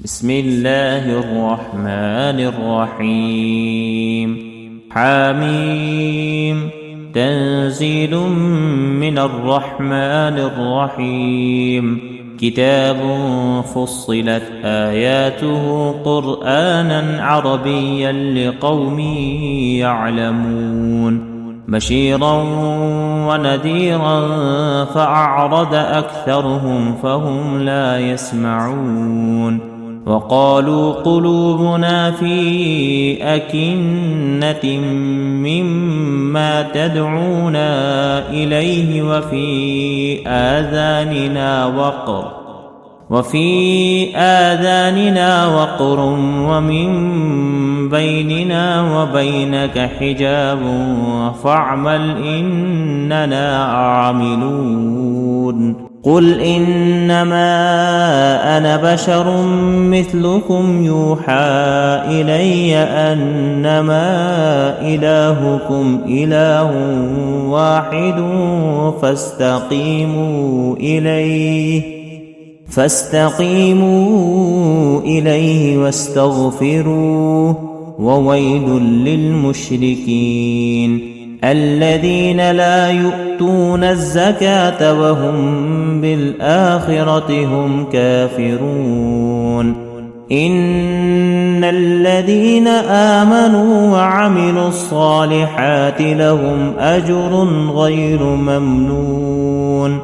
بسم الله الرحمن الرحيم. حميم. تنزيل من الرحمن الرحيم. كتاب فصلت آياته قرآنا عربيا لقوم يعلمون بشيرا ونذيرا فأعرض أكثرهم فهم لا يسمعون وقالوا قلوبنا في أكنة مما تدعونا إليه وفي آذاننا وقر ومن بيننا وبينك حجاب فاعمل إننا عاملون قل إنما أنا بشر مثلكم يوحى إلي أنما إلهكم إله واحد فاستقيموا إليه واستغفروه وويل للمشركين الذين لا يؤتون الزكاة وهم بالآخرة هم كافرون إن الذين آمنوا وعملوا الصالحات لهم أجر غير ممنون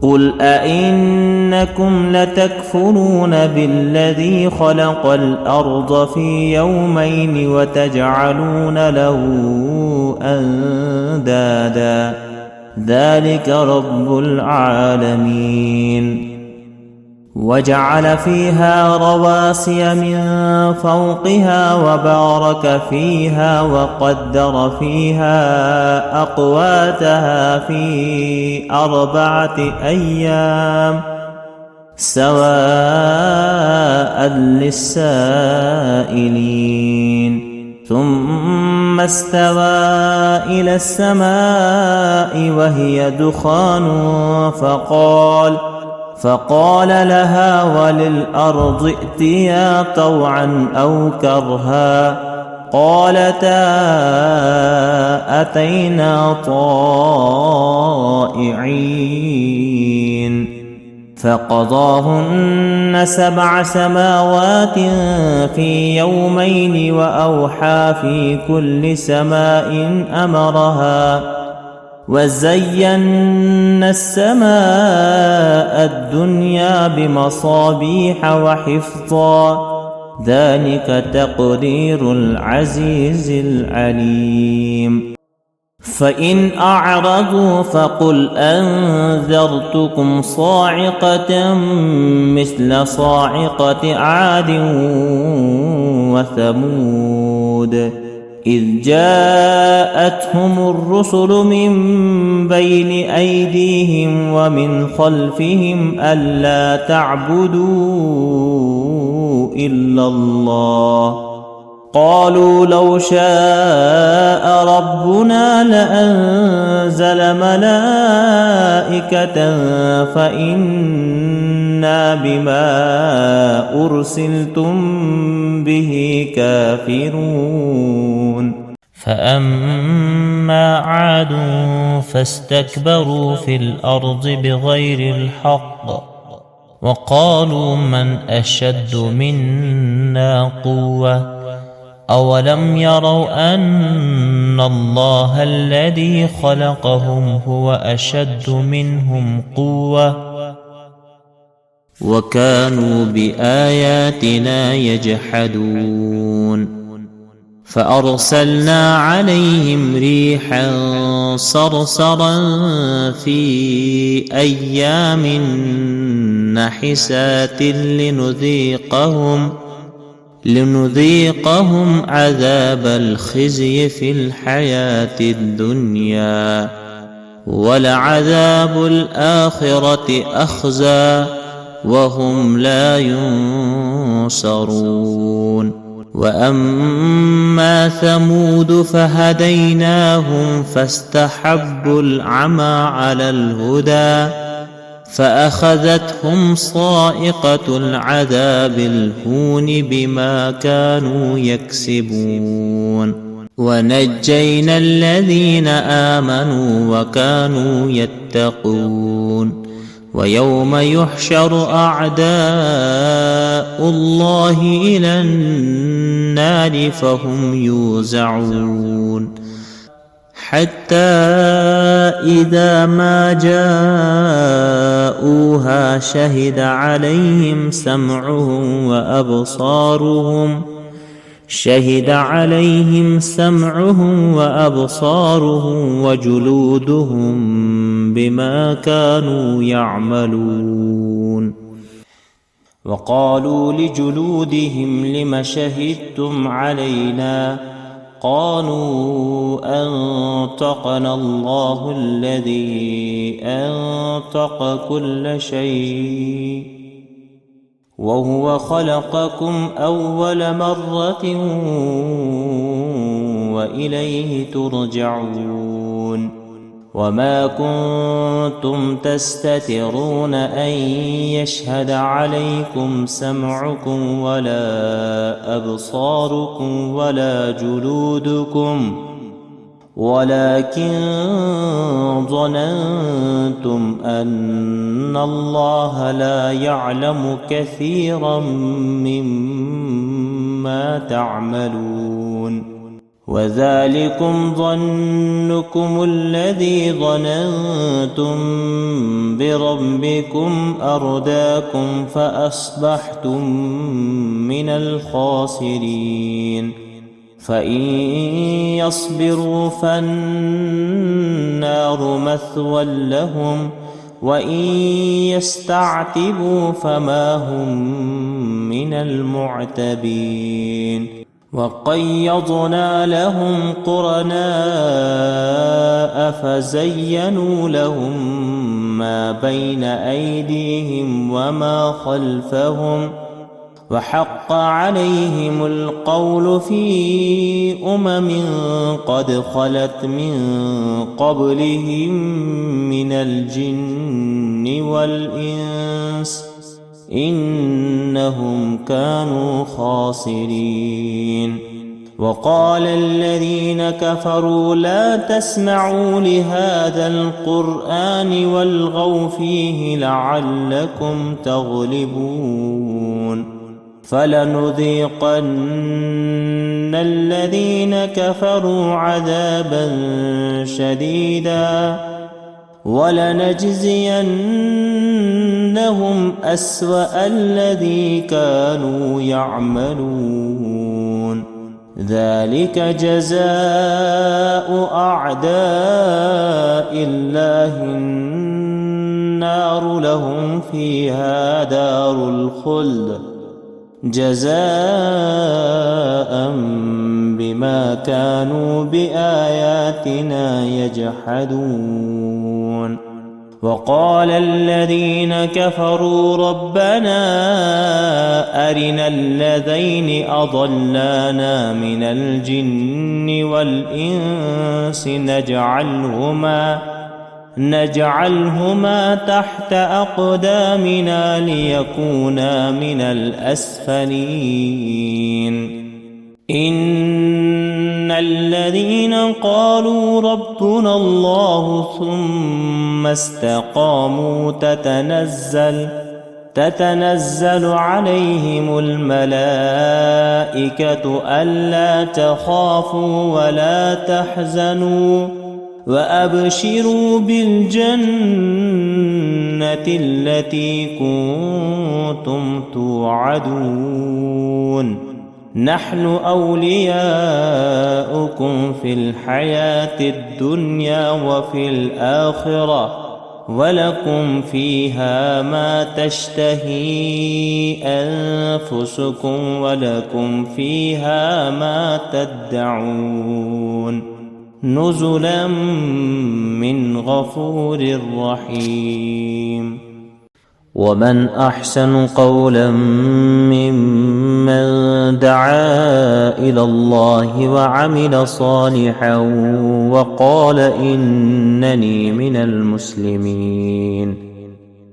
قل أئنكم لتكفرون بالذي خلق الأرض في يومين وتجعلون له أندادا ذلك رب العالمين وجعل فيها رواسي من فوقها وبارك فيها وقدر فيها أقواتها في 4 أيام سواء للسائلين ثم استوى إلى السماء وهي دخان فقال لها وللأرض ائتيا طوعا أو كرها قالتا أتينا طائعين فقضاهن 7 سماوات في يومين وأوحى في كل سماء أمرها وزينا السماء الدنيا بمصابيح وحفظا ذلك تقدير العزيز العليم فإن أعرضوا فقل أنذرتكم صاعقة مثل صاعقة عاد وثمود إذ جاءتهم الرسل من بين أيديهم ومن خلفهم ألا تعبدوا إلا الله قالوا لو شاء ربنا لأنزل ملائكة فإنا بما أرسلتم به كافرون فأما عاد فاستكبروا في الأرض بغير الحق وقالوا من أشد منا قوة أولم يروا أن الله الذي خلقهم هو أشد منهم قوة وكانوا بآياتنا يجحدون فأرسلنا عليهم ريحا صرصرا في أيام نحسات لنذيقهم عذاب الخزي في الحياة الدنيا ولعذاب الآخرة أخزى وهم لا ينصرون وأما ثمود فهديناهم فاستحبوا العمى على الهدى فأخذتهم صاعقة العذاب الهون بما كانوا يكسبون ونجينا الذين آمنوا وكانوا يتقون ويوم يحشر أعداء الله إلى النار فهم يوزعون حتى إذا ما جاءوها شهد عليهم سمعهم وأبصارهم وجلودهم بما كانوا يعملون وقالوا لجلودهم لم شهدتم علينا قالوا أنطقنا الله الذي أنطق كل شيء وهو خلقكم أول مرة وإليه ترجعون وما كنتم تستترون أن يشهد عليكم سمعكم ولا أبصاركم ولا جلودكم ولكن ظننتم أن الله لا يعلم كثيرا مما تعملون وذلكم ظنكم الذي ظننتم بربكم أرداكم فأصبحتم من الخاسرين فإن يصبروا فالنار مثوى لهم وإن يستعتبوا فما هم من المعتبين وقيضنا لهم قرناء فزينوا لهم ما بين أيديهم وما خلفهم وحق عليهم القول في قد خلت من قبلهم من الجن والإنس إنهم كانوا خاسرين وقال الذين كفروا لا تسمعوا لهذا القرآن والغوا فيه لعلكم تغلبون فلنذيقن الذين كفروا عذابا شديدا ولنجزينهم أسوأ الذي كانوا يعملون ذلك جزاء أعداء الله النار لهم فيها دار الخلد جزاء بما كانوا بآياتنا يجحدون وقال الذين كفروا ربنا أرنا الذين أضلانا من الجن والإنس نجعلهما تحت أقدامنا ليكونا من الأسفلين إن الذين قالوا ربنا الله ثم استقاموا تتنزل عليهم الملائكة ألا تخافوا ولا تحزنوا وأبشروا بالجنة التي كنتم توعدون نحن أولياؤكم في الحياة الدنيا وفي الآخرة ولكم فيها ما تشتهي أنفسكم ولكم فيها ما تدعون نزلا من غفور رحيم ومن أحسن قولا ممن دعا إلى الله وعمل صالحا وقال إنني من المسلمين